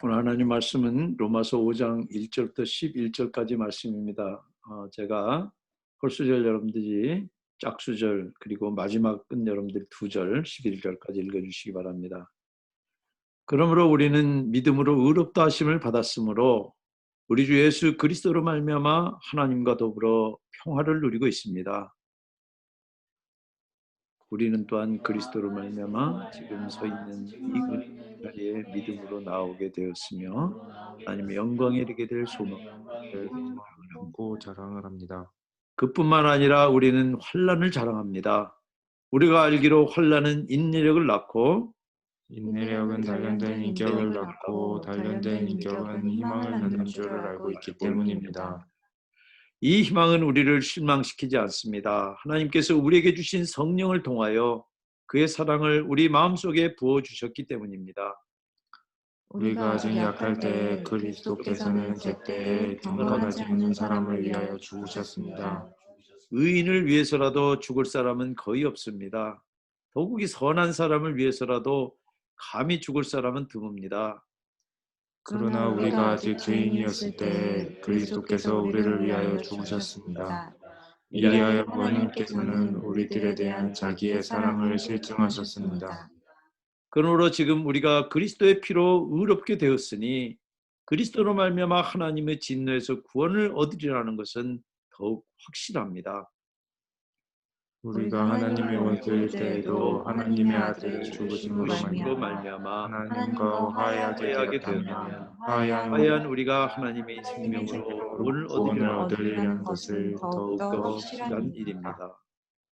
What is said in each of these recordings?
오늘 하나님 말씀은 로마서 5장 1절부터 11절까지 말씀입니다. 제가 홀수절 여러분들이 짝수절 그리고 마지막은 여러분들 2절 11절까지 읽어주시기 바랍니다. 그러므로 우리는 믿음으로 의롭다 하심을 받았으므로 우리 주 예수 그리스도로 말미암아 하나님과 더불어 평화를 누리고 있습니다. 우리는 또한 그리스도로 말미암아 지금 서 있는 이 은혜의 자리에 믿음으로 나오게 되었으며 하나님의 영광에 이르게 될 소망을 갖고 자랑을 합니다. 그뿐만 아니라 우리는 환난을 자랑합니다. 우리가 알기로 환난은 인내력을 낳고 인내력은 단련된 인격을 낳고 단련된 인격은 희망을 낳는 줄을 알고 있기 때문입니다. 이 희망은 우리를 실망시키지 않습니다. 하나님께서 우리에게 주신 성령을 통하여 그의 사랑을 우리 마음속에 부어주셨기 때문입니다. 우리가 아직 약할 때 그리스도께서는 제때에 경건하지 않은 사람을 위하여 죽으셨습니다. 의인을 위해서라도 죽을 사람은 거의 없습니다. 더욱이 선한 사람을 위해서라도 감히 죽을 사람은 드뭅니다. 그러나 우리가 아직 죄인이었을 때 그리스도께서 우리를 위하여 죽으셨습니다. 이리하여 하나님께서는 우리들에 대한 자기의 사랑을 실증하셨습니다. 그러므로 지금 우리가 그리스도의 피로 의롭게 되었으니 그리스도로 말미암아 하나님의 진노에서 구원을 얻으리라는 것은 더욱 확실합니다. 우리가 하나님의 원수일 때에도 하나님의 아들의 죽으심으로 말미암아 하나님과 화해하게 되었다면 화해한 우리가 하나님의 생명으로 구원을 구원을 얻으리라는 얻으리라는 것을 더욱더 확실한 일입니다.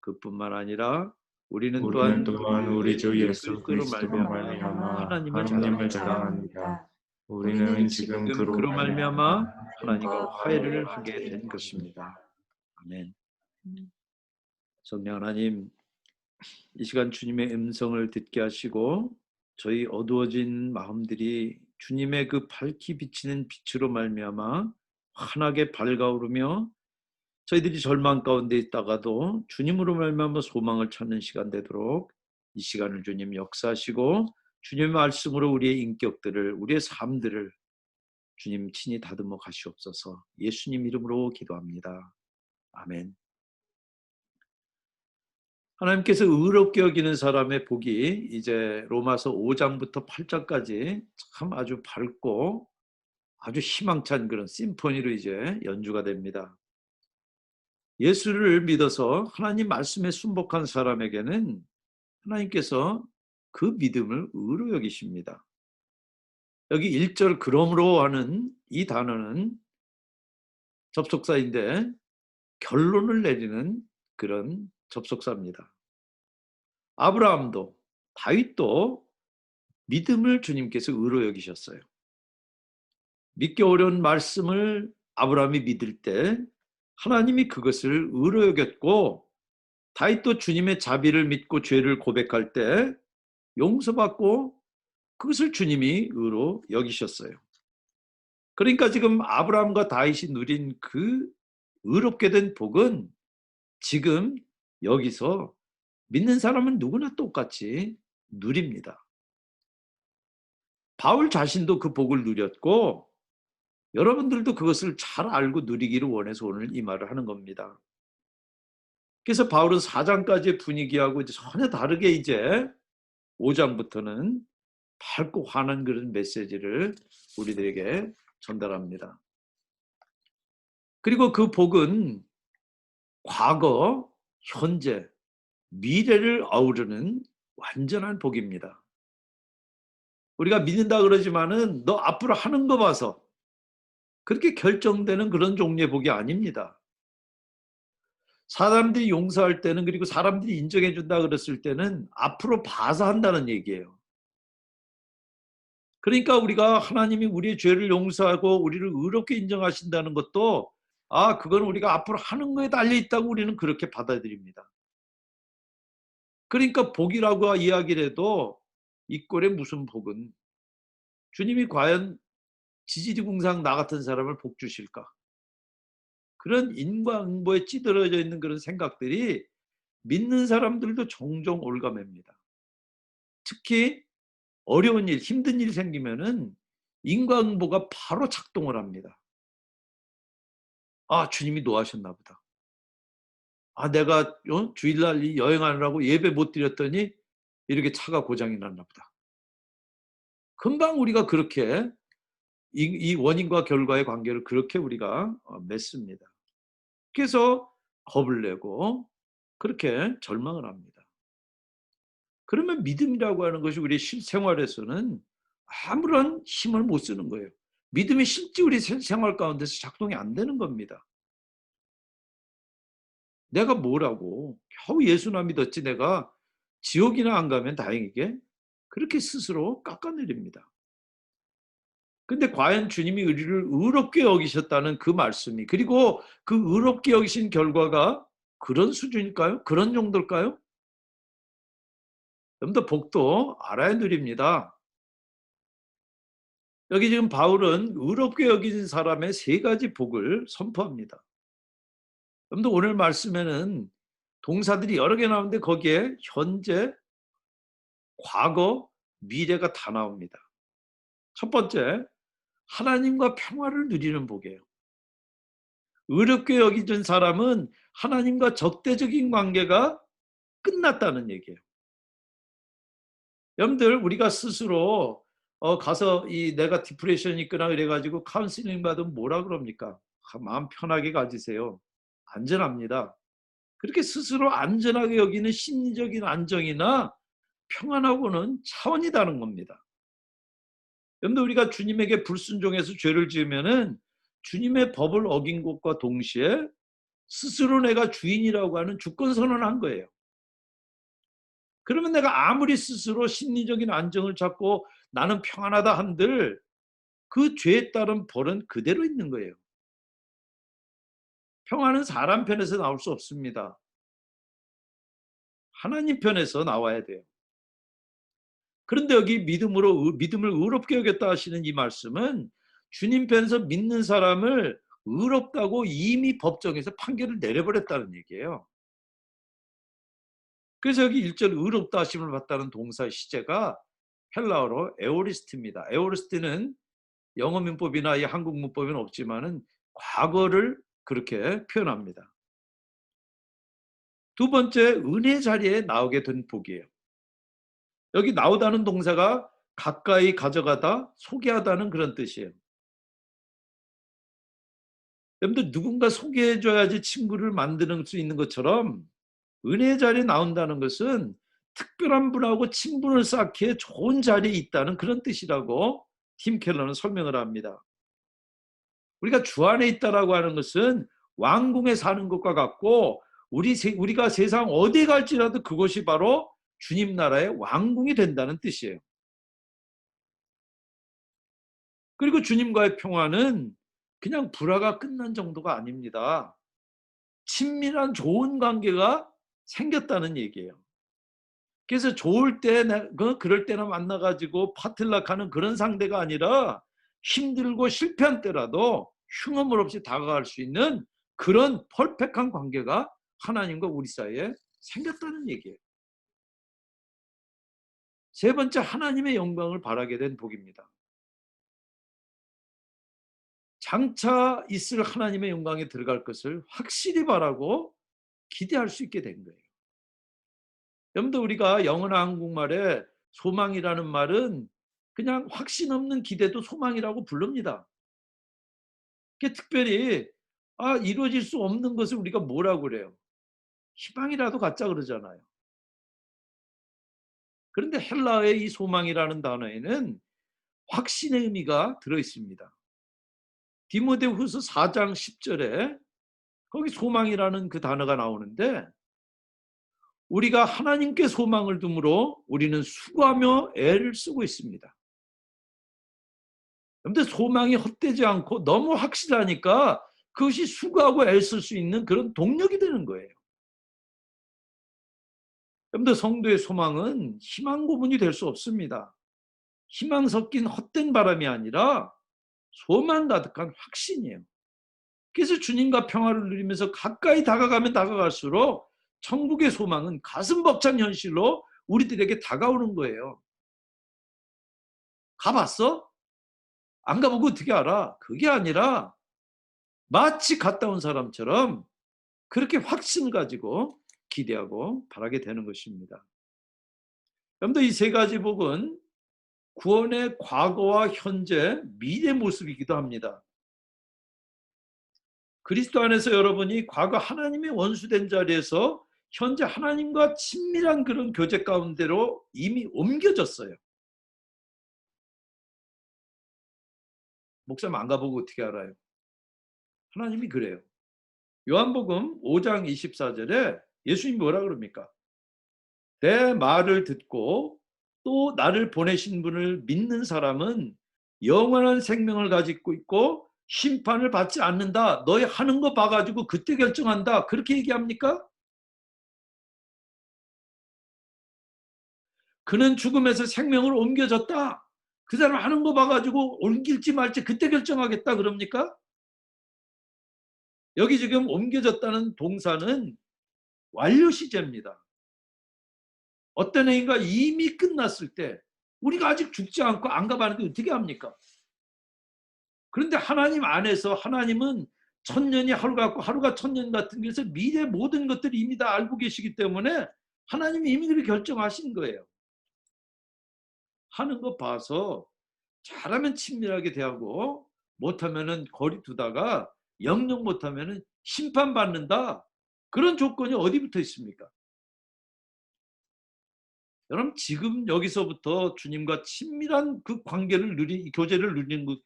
그뿐만 아니라 우리는 우리는 또한 또한 우리 주 예수 그리스도로 그리스도로 말미암아 하나님을 하나님을 자랑합니다. 자랑합니다. 우리는 지금 그로 말미암아 하나님과 하나님과 화해를 하게 된 것입니다. 아멘. 성령 하나님, 이 시간 주님의 음성을 듣게 하시고 저희 어두워진 마음들이 주님의 그 밝히 비치는 빛으로 말미암아 환하게 밝아오르며 저희들이 절망 가운데 있다가도 주님으로 말미암아 소망을 찾는 시간 되도록 이 시간을 주님 역사하시고 주님의 말씀으로 우리의 인격들을, 우리의 삶들을 주님 친히 다듬어 가시옵소서. 예수님 이름으로 기도합니다. 아멘. 하나님께서 의롭게 여기는 사람의 복이 이제 로마서 5장부터 8장까지 참 아주 밝고 아주 희망찬 그런 심포니로 이제 연주가 됩니다. 예수를 믿어서 하나님 말씀에 순복한 사람에게는 하나님께서 그 믿음을 의로 여기십니다. 여기 1절 그러므로 하는 이 단어는 접속사인데 결론을 내리는 그런 접속사입니다. 아브라함도 다윗도 믿음을 주님께서 의로 여기셨어요. 믿기 어려운 말씀을 아브라함이 믿을 때 하나님이 그것을 의로 여겼고 다윗도 주님의 자비를 믿고 죄를 고백할 때 용서받고 그것을 주님이 의로 여기셨어요. 그러니까 지금 아브라함과 다윗이 누린 그 의롭게 된 복은 지금 여기서 믿는 사람은 누구나 똑같이 누립니다. 바울 자신도 그 복을 누렸고 여러분들도 그것을 잘 알고 누리기를 원해서 오늘 이 말을 하는 겁니다. 그래서 바울은 4장까지의 분위기하고 이제 전혀 다르게 이제 5장부터는 밝고 환한 그런 메시지를 우리들에게 전달합니다. 그리고 그 복은 과거, 현재, 미래를 아우르는 완전한 복입니다. 우리가 믿는다 그러지만은 너 앞으로 하는 거 봐서 그렇게 결정되는 그런 종류의 복이 아닙니다. 사람들이 용서할 때는 그리고 사람들이 인정해 준다 그랬을 때는 앞으로 봐서 한다는 얘기예요. 그러니까 우리가 하나님이 우리의 죄를 용서하고 우리를 의롭게 인정하신다는 것도 그건 우리가 앞으로 하는 거에 달려 있다고 우리는 그렇게 받아들입니다. 그러니까 복이라고 이야기를 해도 이 꼴에 무슨 복은 주님이 과연 지지리궁상 나 같은 사람을 복 주실까? 그런 인과응보에 찌들어져 있는 그런 생각들이 믿는 사람들도 종종 올가맵니다. 특히 어려운 일, 힘든 일 생기면은 인과응보가 바로 작동을 합니다. 아, 주님이 노하셨나 보다. 아, 내가 주일날 여행하느라고 예배 못 드렸더니 이렇게 차가 고장이 났나 보다. 금방 우리가 그렇게 이 원인과 결과의 관계를 그렇게 우리가 맺습니다. 그래서 겁을 내고 그렇게 절망을 합니다. 그러면 믿음이라고 하는 것이 우리 실생활에서는 아무런 힘을 못 쓰는 거예요. 믿음이 실제 우리 생활 가운데서 작동이 안 되는 겁니다. 내가 뭐라고 겨우 예수나 믿었지 내가 지옥이나 안 가면 다행이게 그렇게 스스로 깎아내립니다. 근데 과연 주님이 우리를 의롭게 여기셨다는 그 말씀이, 그리고 그 의롭게 여기신 결과가 그런 수준일까요? 그런 정도일까요? 좀 더 복도 알아야 누립니다. 여기 지금 바울은 의롭게 여기신 사람의 세 가지 복을 선포합니다. 여러분들 오늘 말씀에는 동사들이 여러 개 나오는데 거기에 현재, 과거, 미래가 다 나옵니다. 첫 번째, 하나님과 평화를 누리는 복이에요. 의롭게 여기진 사람은 하나님과 적대적인 관계가 끝났다는 얘기예요. 여러분들 우리가 스스로 가서 내가 디프레션이 있거나 이래가지고 카운슬링 받으면 뭐라 그럽니까? 마음 편하게 가지세요. 안전합니다. 그렇게 스스로 안전하게 여기는 심리적인 안정이나 평안하고는 차원이 다른 겁니다. 여러분들 우리가 주님에게 불순종해서 죄를 지으면은 주님의 법을 어긴 것과 동시에 스스로 내가 주인이라고 하는 주권 선언한 거예요. 그러면 내가 아무리 스스로 심리적인 안정을 찾고 나는 평안하다 한들 그 죄에 따른 벌은 그대로 있는 거예요. 평안은 사람 편에서 나올 수 없습니다. 하나님 편에서 나와야 돼요. 그런데 여기 믿음을 의롭게 여겼다 하시는 이 말씀은 주님 편에서 믿는 사람을 의롭다고 이미 법정에서 판결을 내려버렸다는 얘기예요. 그래서 여기 1절 의롭다 하심을 받다는 동사의 시제가 헬라어로 에오리스트입니다. 에오리스트는 영어 문법이나 이 한국 문법에는 없지만은 과거를 그렇게 표현합니다. 두 번째, 은혜 자리에 나오게 된 복이에요. 여기 나오다는 동사가 가까이 가져가다, 소개하다는 그런 뜻이에요. 여러분들 누군가 소개해줘야지 친구를 만드는 수 있는 것처럼 은혜 자리에 나온다는 것은 특별한 분하고 친분을 쌓기에 좋은 자리에 있다는 그런 뜻이라고 팀 켈러는 설명을 합니다. 우리가 주 안에 있다라고 하는 것은 왕궁에 사는 것과 같고 우리가 세상 어디에 갈지라도 그것이 바로 주님 나라의 왕궁이 된다는 뜻이에요. 그리고 주님과의 평화는 그냥 불화가 끝난 정도가 아닙니다. 친밀한 좋은 관계가 생겼다는 얘기예요. 그래서 좋을 때, 그럴 때나 만나가지고 파틀락하는 그런 상대가 아니라 힘들고 실패한 때라도 흉엄물 없이 다가갈 수 있는 그런 퍼펙트한 관계가 하나님과 우리 사이에 생겼다는 얘기예요. 세 번째, 하나님의 영광을 바라게 된 복입니다. 장차 있을 하나님의 영광에 들어갈 것을 확실히 바라고 기대할 수 있게 된 거예요. 여러분들 우리가 영어나 한국말에 소망이라는 말은 그냥 확신 없는 기대도 소망이라고 부릅니다. 특별히 이루어질 수 없는 것을 우리가 뭐라고 그래요? 희망이라도 갖자 그러잖아요. 그런데 헬라어의 이 소망이라는 단어에는 확신의 의미가 들어있습니다. 디모데후서 4장 10절에 거기 소망이라는 그 단어가 나오는데 우리가 하나님께 소망을 둠으로 우리는 수고하며 애를 쓰고 있습니다. 그런데 소망이 헛되지 않고 너무 확실하니까 그것이 수고하고 애쓸 수 있는 그런 동력이 되는 거예요. 그런데 성도의 소망은 희망 고문이 될 수 없습니다. 희망 섞인 헛된 바람이 아니라 소망 가득한 확신이에요. 그래서 주님과 평화를 누리면서 가까이 다가가면 다가갈수록 천국의 소망은 가슴 벅찬 현실로 우리들에게 다가오는 거예요. 가봤어? 안 가보고 어떻게 알아? 그게 아니라 마치 갔다 온 사람처럼 그렇게 확신을 가지고 기대하고 바라게 되는 것입니다. 여러분들, 이 세 가지 복은 구원의 과거와 현재, 미래 모습이기도 합니다. 그리스도 안에서 여러분이 과거 하나님의 원수된 자리에서 현재 하나님과 친밀한 그런 교제 가운데로 이미 옮겨졌어요. 목사님 안 가보고 어떻게 알아요? 하나님이 그래요. 요한복음 5장 24절에 예수님이 뭐라 그럽니까? 내 말을 듣고 또 나를 보내신 분을 믿는 사람은 영원한 생명을 가지고 있고 심판을 받지 않는다. 너희 하는 거 봐가지고 그때 결정한다. 그렇게 얘기합니까? 그는 죽음에서 생명을 옮겨졌다. 그 사람 하는 거 봐가지고 옮길지 말지 그때 결정하겠다. 그럽니까? 여기 지금 옮겨졌다는 동사는 완료 시제입니다. 어떤 행위가 이미 끝났을 때 우리가 아직 죽지 않고 안 가봤는데 어떻게 합니까? 그런데 하나님 안에서 하나님은 천년이 하루 같고 하루가 천년 같은 것에서 미래 모든 것들을 이미 다 알고 계시기 때문에 하나님이 이미 그렇게 결정하신 거예요. 하는 거 봐서 잘하면 친밀하게 대하고 못하면은 거리 두다가 영영 못하면은 심판받는다. 그런 조건이 어디 붙어 있습니까? 여러분, 지금 여기서부터 주님과 친밀한 그 관계를 교제를 누리는 그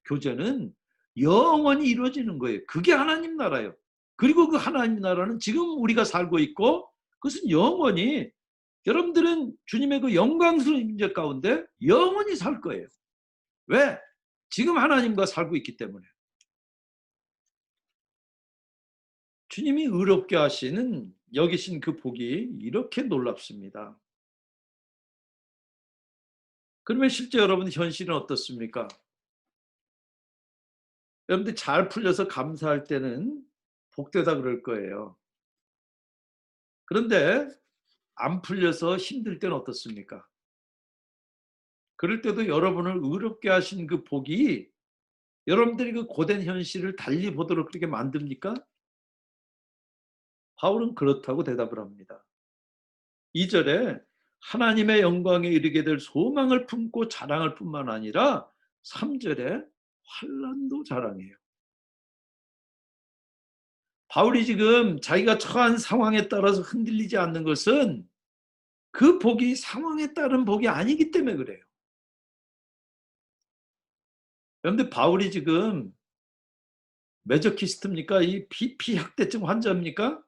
교제는 영원히 이루어지는 거예요. 그게 하나님 나라예요. 그리고 그 하나님 나라는 지금 우리가 살고 있고 그것은 영원히, 여러분들은 주님의 그 영광스러운 임재 가운데 영원히 살 거예요. 왜? 지금 하나님과 살고 있기 때문에. 주님이 의롭게 하시는 여기신 그 복이 이렇게 놀랍습니다. 그러면 실제 여러분 현실은 어떻습니까? 여러분들 잘 풀려서 감사할 때는 복되다 그럴 거예요. 그런데 안 풀려서 힘들 때는 어떻습니까? 그럴 때도 여러분을 의롭게 하신 그 복이 여러분들이 그 고된 현실을 달리 보도록 그렇게 만듭니까? 바울은 그렇다고 대답을 합니다. 2절에 하나님의 영광에 이르게 될 소망을 품고 자랑할 뿐만 아니라 3절에 환난도 자랑해요. 바울이 지금 자기가 처한 상황에 따라서 흔들리지 않는 것은 그 복이 상황에 따른 복이 아니기 때문에 그래요. 그런데 바울이 지금 메조키스트입니까? 이 피학대증 환자입니까?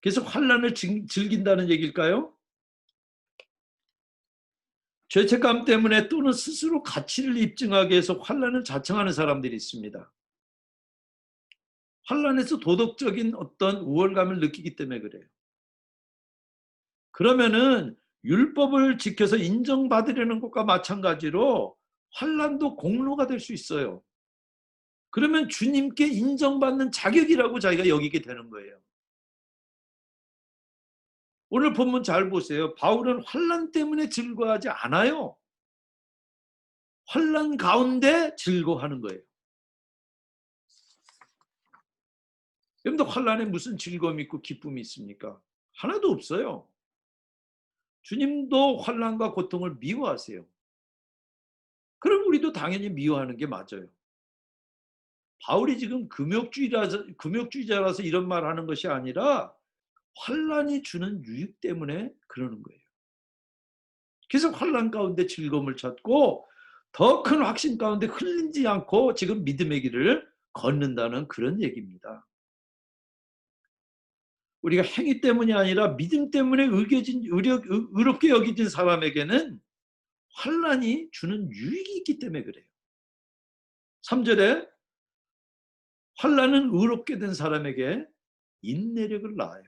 그래서 환난을 즐긴다는 얘기일까요? 죄책감 때문에 또는 스스로 가치를 입증하기 위해서 환난을 자청하는 사람들이 있습니다. 환난에서 도덕적인 어떤 우월감을 느끼기 때문에 그래요. 그러면은 율법을 지켜서 인정받으려는 것과 마찬가지로 환난도 공로가 될 수 있어요. 그러면 주님께 인정받는 자격이라고 자기가 여기게 되는 거예요. 오늘 본문 잘 보세요. 바울은 환난 때문에 즐거워하지 않아요. 환난 가운데 즐거워하는 거예요. 여러분들, 환난에 무슨 즐거움이 있고 기쁨이 있습니까? 하나도 없어요. 주님도 환난과 고통을 미워하세요. 그럼 우리도 당연히 미워하는 게 맞아요. 바울이 지금 금욕주의자라서 이런 말 하는 것이 아니라 환난이 주는 유익 때문에 그러는 거예요. 그래서 환난 가운데 즐거움을 찾고 더 큰 확신 가운데 흘리지 않고 지금 믿음의 길을 걷는다는 그런 얘기입니다. 우리가 행위 때문이 아니라 믿음 때문에 의롭게 여겨진 사람에게는 환난이 주는 유익이 있기 때문에 그래요. 3절에 환난은 의롭게 된 사람에게 인내력을 낳아요.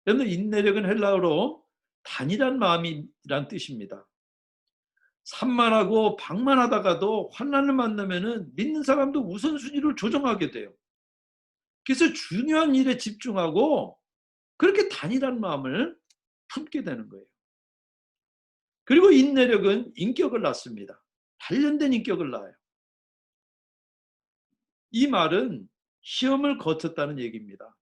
여러분, 인내력은 헬라어로 단일한 마음이란 뜻입니다. 산만하고 방만하다가도 환난을 만나면은 믿는 사람도 우선순위를 조정하게 돼요. 그래서 중요한 일에 집중하고 그렇게 단일한 마음을 품게 되는 거예요. 그리고 인내력은 인격을 낳습니다. 단련된 인격을 낳아요. 이 말은 시험을 거쳤다는 얘기입니다.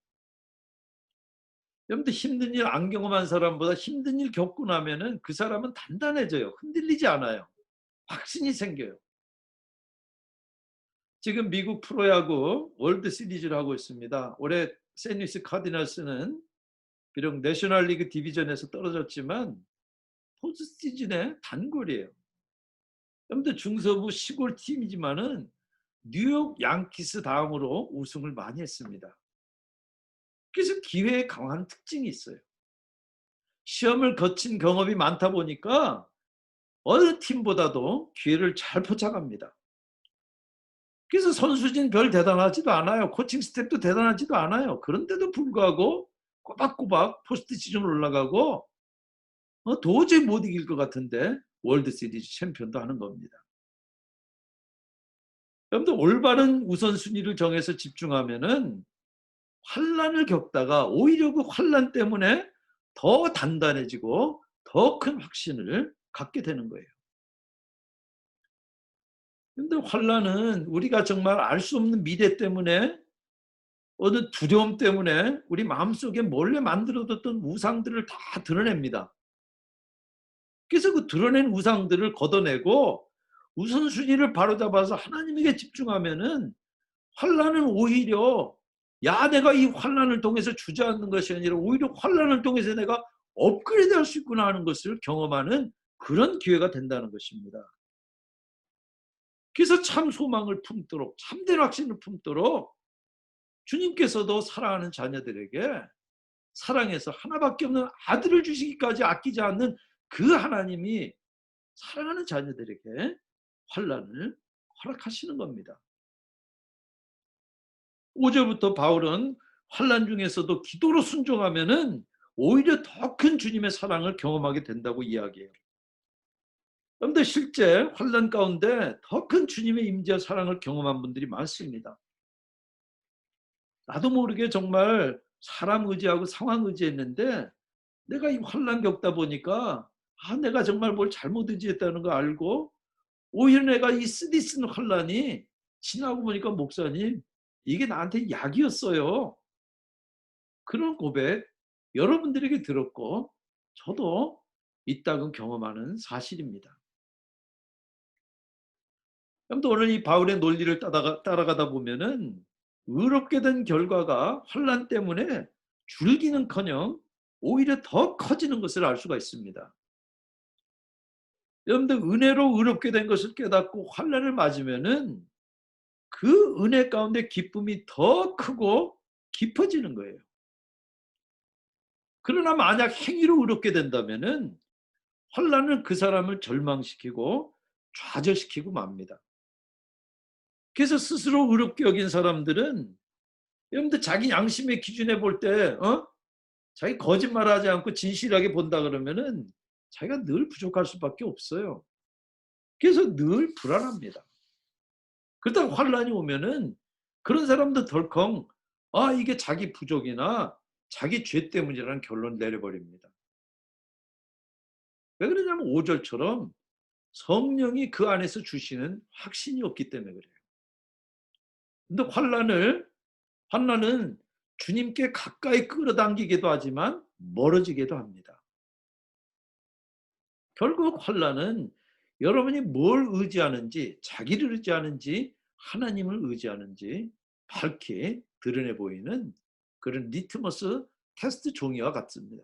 여러분들 힘든 일 안 경험한 사람보다 힘든 일 겪고 나면은 그 사람은 단단해져요. 흔들리지 않아요. 확신이 생겨요. 지금 미국 프로야구 월드 시리즈를 하고 있습니다. 올해 세인루이스 카디널스는 비록 내셔널리그 디비전에서 떨어졌지만 포스트 시즌의 단골이에요. 여러분들 중서부 시골 팀이지만은 뉴욕 양키스 다음으로 우승을 많이 했습니다. 그래서 기회에 강한 특징이 있어요. 시험을 거친 경험이 많다 보니까 어느 팀보다도 기회를 잘 포착합니다. 그래서 선수진 별 대단하지도 않아요. 코칭 스텝도 대단하지도 않아요. 그런데도 불구하고 꼬박꼬박 포스트 시즌 올라가고 도저히 못 이길 것 같은데 월드 시리즈 챔피언도 하는 겁니다. 여러분들 올바른 우선순위를 정해서 집중하면은 환란을 겪다가 오히려 그 환란 때문에 더 단단해지고 더 큰 확신을 갖게 되는 거예요. 근데 환란은 우리가 정말 알 수 없는 미래 때문에 어느 두려움 때문에 우리 마음속에 몰래 만들어뒀던 우상들을 다 드러냅니다. 그래서 그 드러낸 우상들을 걷어내고 우선순위를 바로잡아서 하나님에게 집중하면은 환란은 오히려 야 내가 이 환란을 통해서 주저앉는 것이 아니라 오히려 환란을 통해서 내가 업그레이드할 수 있구나 하는 것을 경험하는 그런 기회가 된다는 것입니다. 그래서 참 소망을 품도록 참된 확신을 품도록 주님께서도 사랑하는 자녀들에게 사랑해서 하나밖에 없는 아들을 주시기까지 아끼지 않는 그 하나님이 사랑하는 자녀들에게 환난을 허락하시는 겁니다. 5절부터 바울은 환난 중에서도 기도로 순종하면은 오히려 더 큰 주님의 사랑을 경험하게 된다고 이야기해요. 그런데 실제 환난 가운데 더 큰 주님의 임재와 사랑을 경험한 분들이 많습니다. 나도 모르게 정말 사람 의지하고 상황 의지했는데 내가 이 환난 겪다 보니까 내가 정말 뭘 잘못 의지했다는 거 알고 오히려 내가 이 쓰디쓴 환난이 지나고 보니까 목사님 이게 나한테 약이었어요. 그런 고백 여러분들에게 들었고 저도 있다고 경험하는 사실입니다. 그런데 오늘 이 바울의 논리를 따라가다 보면은 의롭게 된 결과가 환난 때문에 줄기는커녕 오히려 더 커지는 것을 알 수가 있습니다. 여러분들 은혜로 의롭게 된 것을 깨닫고 환난을 맞으면은 그 은혜 가운데 기쁨이 더 크고 깊어지는 거예요. 그러나 만약 행위로 의롭게 된다면은 환난은 그 사람을 절망시키고 좌절시키고 맙니다. 그래서 스스로 의롭게 여긴 사람들은 여러분들 자기 양심의 기준에 볼 때 자기 거짓말하지 않고 진실하게 본다 그러면은 자기가 늘 부족할 수밖에 없어요. 그래서 늘 불안합니다. 그렇다고 환란이 오면은 그런 사람도 덜컹 이게 자기 부족이나 자기 죄 때문이라는 결론을 내려버립니다. 왜 그러냐면 5절처럼 성령이 그 안에서 주시는 확신이 없기 때문에 그래요. 근데 환란은 주님께 가까이 끌어당기기도 하지만 멀어지기도 합니다. 결국 환란은 여러분이 뭘 의지하는지, 자기를 의지하는지, 하나님을 의지하는지 밝게 드러내 보이는 그런 리트머스 테스트 종이와 같습니다.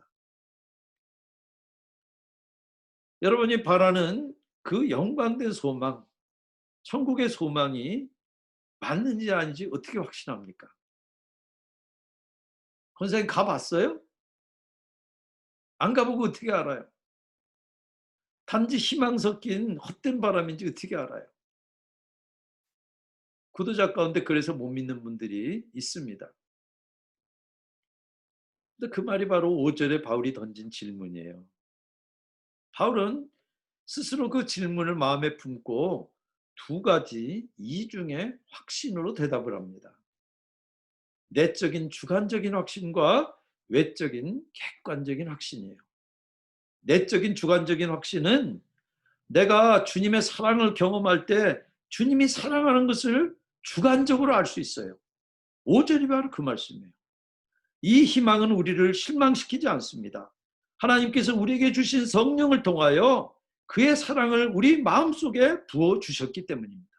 여러분이 바라는 그 영광된 소망, 천국의 소망이 맞는지 아닌지 어떻게 확신합니까? 권사님 가봤어요? 안 가보고 어떻게 알아요? 단지 희망 섞인 헛된 바람인지 어떻게 알아요? 구도자 가운데 그래서 못 믿는 분들이 있습니다. 근데 그 말이 바로 5절에 바울이 던진 질문이에요. 바울은 스스로 그 질문을 마음에 품고 두 가지 이중의 확신으로 대답을 합니다. 내적인 주관적인 확신과 외적인 객관적인 확신이에요. 내적인 주관적인 확신은 내가 주님의 사랑을 경험할 때 주님이 사랑하는 것을 주관적으로 알 수 있어요. 5절이 바로 그 말씀이에요. 이 희망은 우리를 실망시키지 않습니다. 하나님께서 우리에게 주신 성령을 통하여 그의 사랑을 우리 마음속에 부어주셨기 때문입니다.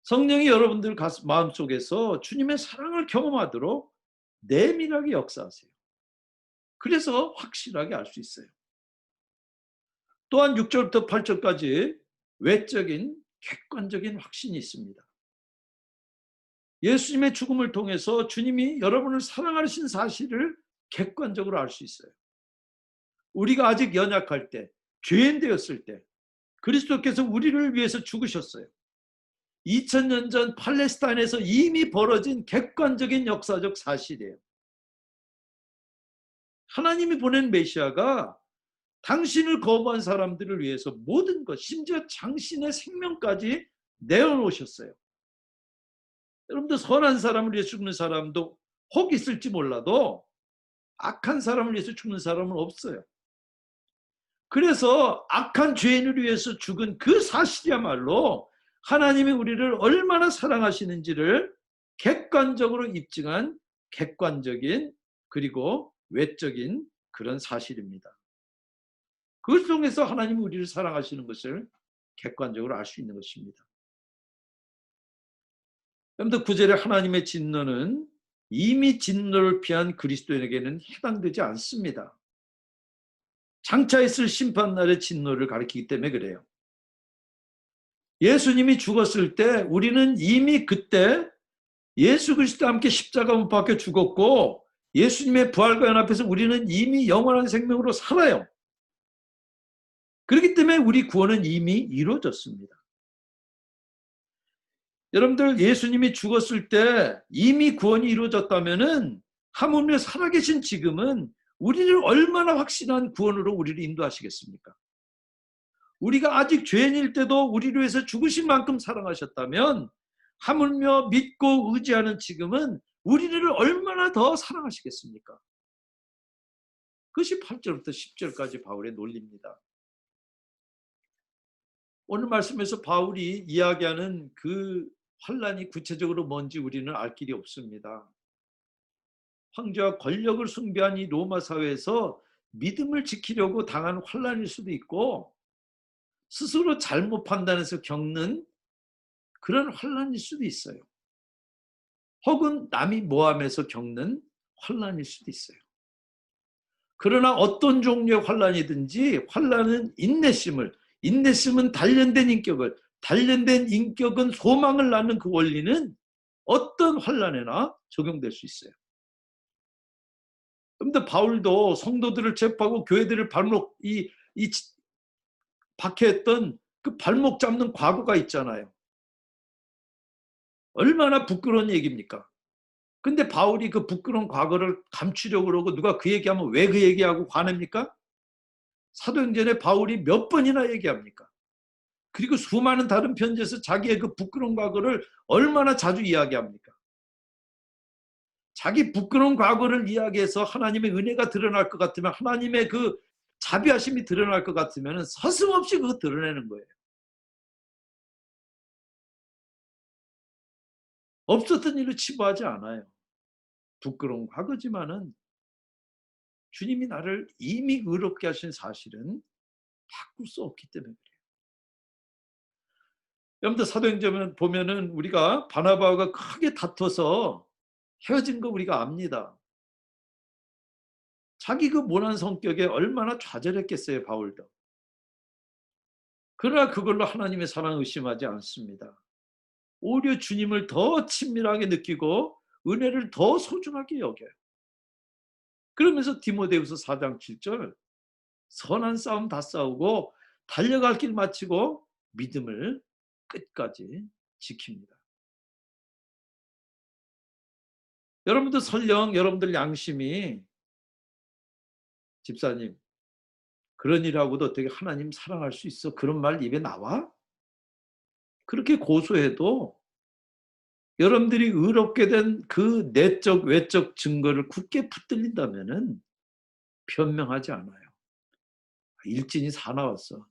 성령이 여러분들 마음속에서 주님의 사랑을 경험하도록 내밀하게 역사하세요. 그래서 확실하게 알 수 있어요. 또한 6절부터 8절까지 외적인 객관적인 확신이 있습니다. 예수님의 죽음을 통해서 주님이 여러분을 사랑하신 사실을 객관적으로 알 수 있어요. 우리가 아직 연약할 때, 죄인 되었을 때 그리스도께서 우리를 위해서 죽으셨어요. 2000년 전 팔레스타인에서 이미 벌어진 객관적인 역사적 사실이에요. 하나님이 보낸 메시아가 당신을 거부한 사람들을 위해서 모든 것, 심지어 당신의 생명까지 내어놓으셨어요. 여러분들 선한 사람을 위해서 죽는 사람도 혹 있을지 몰라도 악한 사람을 위해서 죽는 사람은 없어요. 그래서 악한 죄인을 위해서 죽은 그 사실이야말로 하나님이 우리를 얼마나 사랑하시는지를 객관적으로 입증한 객관적인 그리고 외적인 그런 사실입니다. 그것 통해서 하나님이 우리를 사랑하시는 것을 객관적으로 알 수 있는 것입니다. 여러분들 9절에 하나님의 진노는 이미 진노를 피한 그리스도인에게는 해당되지 않습니다. 장차 있을 심판날의 진노를 가리키기 때문에 그래요. 예수님이 죽었을 때 우리는 이미 그때 예수 그리스도와 함께 십자가 못 박혀 죽었고 예수님의 부활과 연합해서 우리는 이미 영원한 생명으로 살아요. 그렇기 때문에 우리 구원은 이미 이루어졌습니다. 여러분들 예수님이 죽었을 때 이미 구원이 이루어졌다면은 하물며 살아계신 지금은 우리를 얼마나 확신한 구원으로 우리를 인도하시겠습니까? 우리가 아직 죄인일 때도 우리를 위해서 죽으신 만큼 사랑하셨다면 하물며 믿고 의지하는 지금은 우리를 얼마나 더 사랑하시겠습니까? 그것이 8절부터 10절까지 바울의 논리입니다. 오늘 말씀에서 바울이 이야기하는 그 환란이 구체적으로 뭔지 우리는 알 길이 없습니다. 황제와 권력을 숭배한 이 로마 사회에서 믿음을 지키려고 당한 환란일 수도 있고 스스로 잘못 판단해서 겪는 그런 환란일 수도 있어요. 혹은 남이 모함해서 겪는 환란일 수도 있어요. 그러나 어떤 종류의 환란이든지 환란은 인내심은 단련된 인격을, 단련된 인격은 소망을 낳는 그 원리는 어떤 환란에나 적용될 수 있어요. 그런데 바울도 성도들을 체포하고 교회들을 박해했던 그 발목 잡는 과거가 있잖아요. 얼마나 부끄러운 얘기입니까? 근데 바울이 그 부끄러운 과거를 감추려고 그러고 누가 그 얘기하면 왜 그 얘기하고 화냅니까? 사도행전에 바울이 몇 번이나 얘기합니까? 그리고 수많은 다른 편지에서 자기의 그 부끄러운 과거를 얼마나 자주 이야기합니까? 자기 부끄러운 과거를 이야기해서 하나님의 은혜가 드러날 것 같으면 하나님의 그 자비하심이 드러날 것 같으면 서슴없이 그거 드러내는 거예요. 없었던 일을 치부하지 않아요. 부끄러운 과거지만은 주님이 나를 이미 의롭게 하신 사실은 바꿀 수 없기 때문에 그래요. 여러분들 사도행전 보면은 우리가 바나바와 크게 다퉈서 헤어진 거 우리가 압니다. 자기 그 모난 성격에 얼마나 좌절했겠어요, 바울도. 그러나 그걸로 하나님의 사랑을 의심하지 않습니다. 오히려 주님을 더 친밀하게 느끼고 은혜를 더 소중하게 여겨요. 그러면서 디모데후서 4장 7절 선한 싸움 다 싸우고 달려갈 길 마치고 믿음을 끝까지 지킵니다. 여러분들 설령 여러분들 양심이 집사님 그런 일하고도 어떻게 하나님 사랑할 수 있어? 그런 말 입에 나와? 그렇게 고소해도 여러분들이 의롭게 된 그 내적 외적 증거를 굳게 붙들린다면은 변명하지 않아요. 일진이 사나웠어.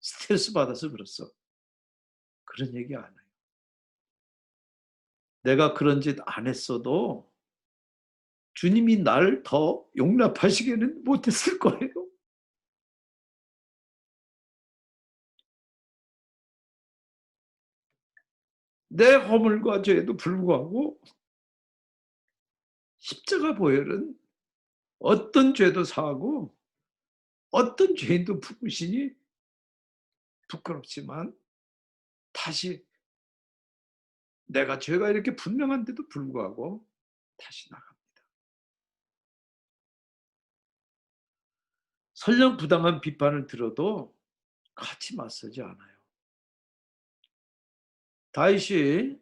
스트레스 받아서 그랬어. 그런 얘기 안 해요. 내가 그런 짓 안 했어도 주님이 날 더 용납하시기는 못했을 거예요. 내 허물과 죄에도 불구하고 십자가 보혈은 어떤 죄도 사하고 어떤 죄인도 부으시니 부끄럽지만 다시 내가 죄가 이렇게 분명한데도 불구하고 다시 나갑니다. 설령 부당한 비판을 들어도 같이 맞서지 않아요. 다윗이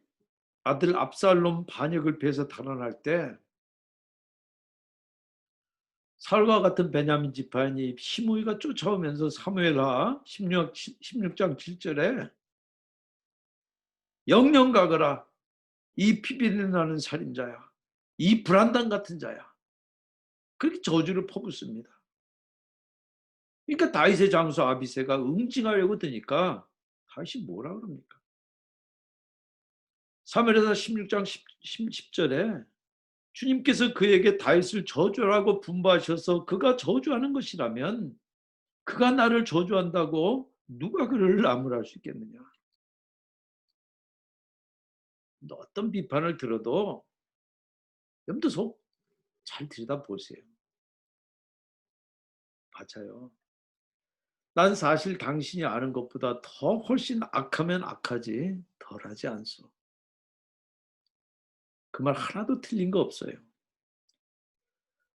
아들 압살롬 반역을 피해서 달아날 때 사울과 같은 베냐민 지파인이 시므이가 쫓아오면서 사무엘하 16장 7절에 영영 가거라 이 피비린 나는 살인자야 이 불안당 같은 자야 그렇게 저주를 퍼붓습니다. 그러니까 다윗의 장수 아비새가 응징하려고 드니까 다윗이 뭐라 그럽니까? 사무엘하 16장 10절에 주님께서 그에게 다윗을 저주하라고 분부하셔서 그가 저주하는 것이라면 그가 나를 저주한다고 누가 그를 나무랄 수 있겠느냐. 어떤 비판을 들어도 염두 속 잘 들여다보세요. 맞아요. 난 사실 당신이 아는 것보다 더 훨씬 악하면 악하지 덜하지 않소. 그 말 하나도 틀린 거 없어요.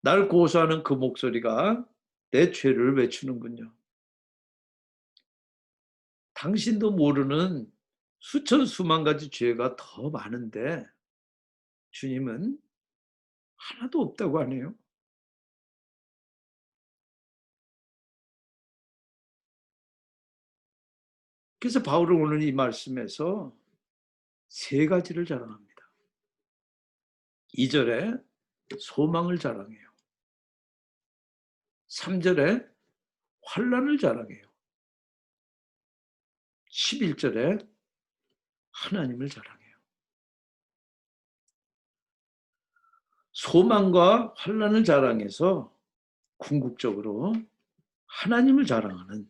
날 고소하는 그 목소리가 내 죄를 외치는군요. 당신도 모르는 수천 수만 가지 죄가 더 많은데 주님은 하나도 없다고 하네요. 그래서 바울은 오늘 이 말씀에서 세 가지를 자랑합니다. 2절에 소망을 자랑해요. 3절에 환난을 자랑해요. 11절에 하나님을 자랑해요. 소망과 환난을 자랑해서 궁극적으로 하나님을 자랑하는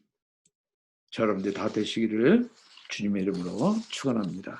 여러분들 다 되시기를 주님의 이름으로 축원합니다.